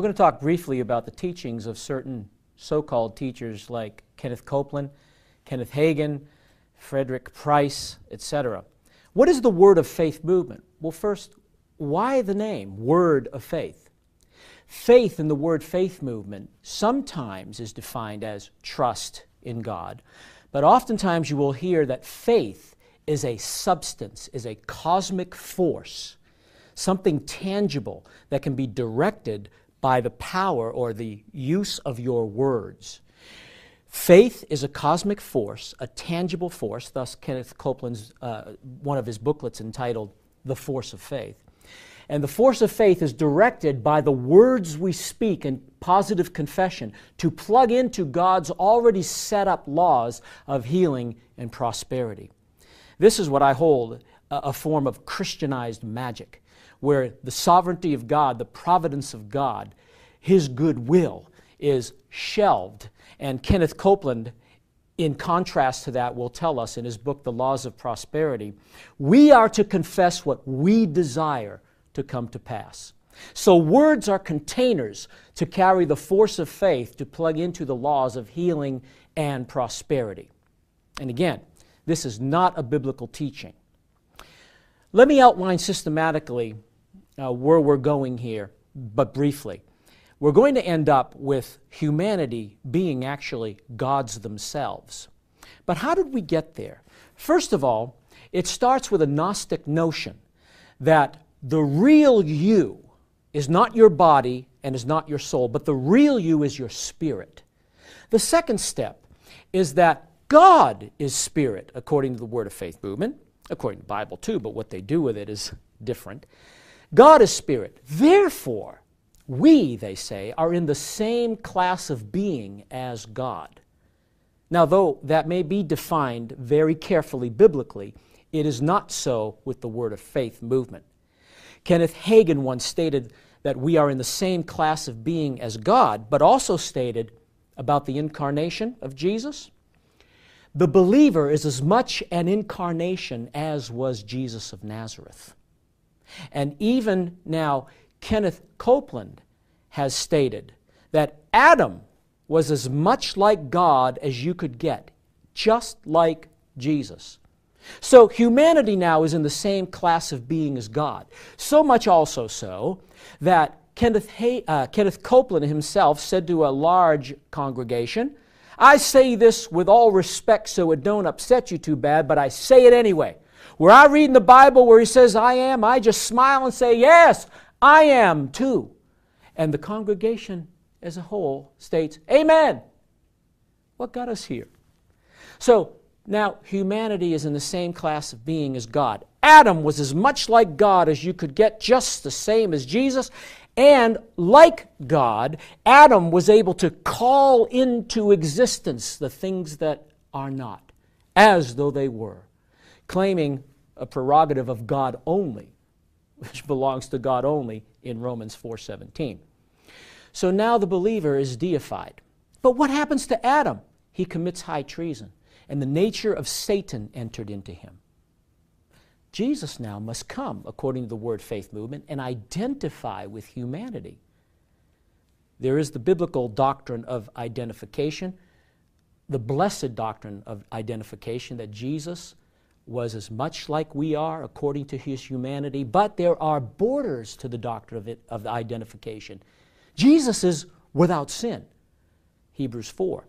going to talk briefly about the teachings of certain so-called teachers like Kenneth Copeland, Kenneth Hagin, Frederick Price, etc. What is the Word of Faith movement? Well, first, why the name, Word of Faith? Faith in the word faith movement sometimes is defined as trust in God, but oftentimes you will hear that faith is a substance, is a cosmic force, something tangible that can be directed by the power or the use of your words. Faith is a cosmic force, a tangible force, thus Kenneth Copeland's, one of his booklets entitled The Force of Faith. And the force of faith is directed by the words we speak in positive confession to plug into God's already set up laws of healing and prosperity. This is what I hold a form of Christianized magic, where the sovereignty of God, the providence of God, His goodwill is shelved. And Kenneth Copeland, in contrast to that, will tell us in his book, The Laws of Prosperity, we are to confess what we desire to come to pass. So words are containers to carry the force of faith to plug into the laws of healing and prosperity. And again, this is not a biblical teaching. Let me outline systematically where we're going here, but briefly. We're going to end up with humanity being actually gods themselves. But how did we get there? First of all, it starts with a Gnostic notion that the real you is not your body and is not your soul, but the real you is your spirit. The second step is that God is spirit, according to the Word of Faith movement, according to the Bible too, but what they do with it is different. God is spirit. Therefore, we, they say, are in the same class of being as God. Now, though that may be defined very carefully biblically, it is not so with the Word of Faith movement. Kenneth Hagin once stated that we are in the same class of being as God, but also stated about the incarnation of Jesus, the believer is as much an incarnation as was Jesus of Nazareth. And even now, Kenneth Copeland has stated that Adam was as much like God as you could get, just like Jesus. So humanity now is in the same class of being as God. So much also so that Kenneth Copeland himself said to a large congregation, I say this with all respect so it don't upset you too bad, but I say it anyway. Where I read in the Bible where he says I am, I just smile and say, yes, I am too. And the congregation as a whole states, amen. What got us here? So now humanity is in the same class of being as God. Adam was as much like God as you could get, just the same as Jesus. And like God, Adam was able to call into existence the things that are not, as though they were, claiming a prerogative of God only, which belongs to God only in Romans 4:17. So now the believer is deified. But what happens to Adam? He commits high treason, and the nature of Satan entered into him. Jesus now must come, according to the Word Faith movement, and identify with humanity. There is the biblical doctrine of identification, the blessed doctrine of identification, that Jesus was as much like we are according to His humanity, but there are borders to the doctrine of identification. Jesus is without sin, Hebrews 4.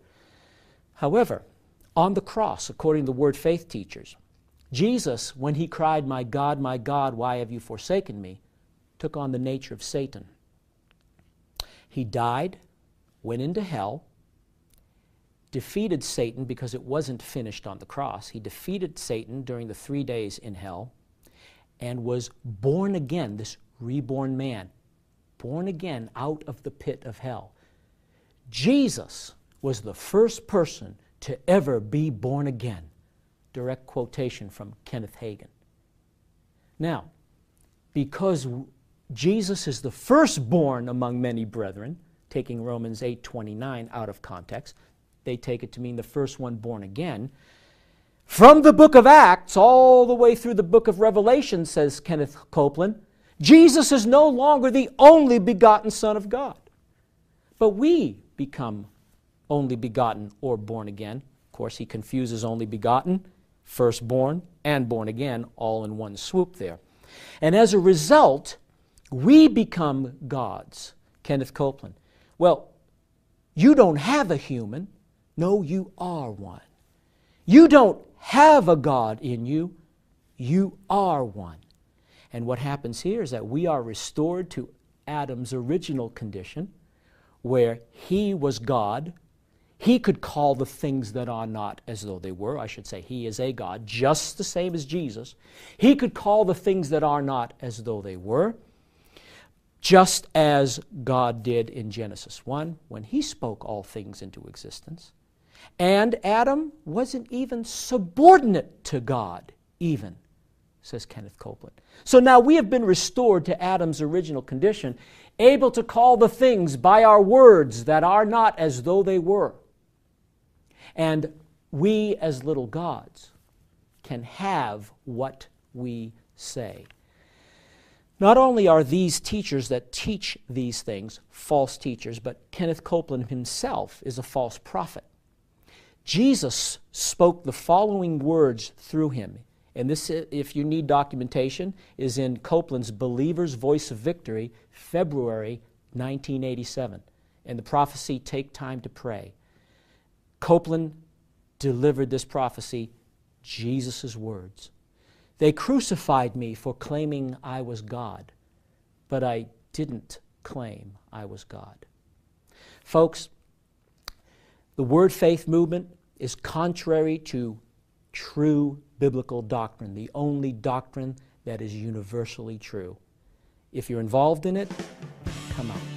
However, on the cross, according to the Word Faith teachers, Jesus, when He cried, my God, why have you forsaken me?" took on the nature of Satan. He died, went into hell, defeated Satan because it wasn't finished on the cross. He defeated Satan during the 3 days in hell and was born again, this reborn man, born again out of the pit of hell. Jesus was the first person to ever be born again. Direct quotation from Kenneth Hagin. Now, because Jesus is the firstborn among many brethren, taking Romans 8:29 out of context, they take it to mean the first one born again. From the book of Acts all the way through the book of Revelation, says Kenneth Copeland, Jesus is no longer the only begotten Son of God. but we become only begotten or born again. Of course, he confuses only begotten, firstborn, and born again all in one swoop there. And as a result, we become gods. Kenneth Copeland. Well, you don't have a human. No, you are one. You don't have a God in you. You are one. And what happens here is that we are restored to Adam's original condition, where he was God. He could call the things that are not as though they were. I should say he is a God, just the same as Jesus. He could call the things that are not as though they were, just as God did in Genesis 1 when he spoke all things into existence. And Adam wasn't even subordinate to God, even, says Kenneth Copeland. So now we have been restored to Adam's original condition, able to call the things by our words that are not as though they were. And we, as little gods, can have what we say. Not only are these teachers that teach these things false teachers, but Kenneth Copeland himself is a false prophet. Jesus spoke the following words through him. And this, if you need documentation, is in Copeland's Believer's Voice of Victory, February 1987. And the prophecy, Take Time to Pray. Copeland delivered this prophecy, Jesus' words. They crucified me for claiming I was God, but I didn't claim I was God. Folks, the Word Faith movement is contrary to true biblical doctrine, the only doctrine that is universally true. If you're involved in it, come out.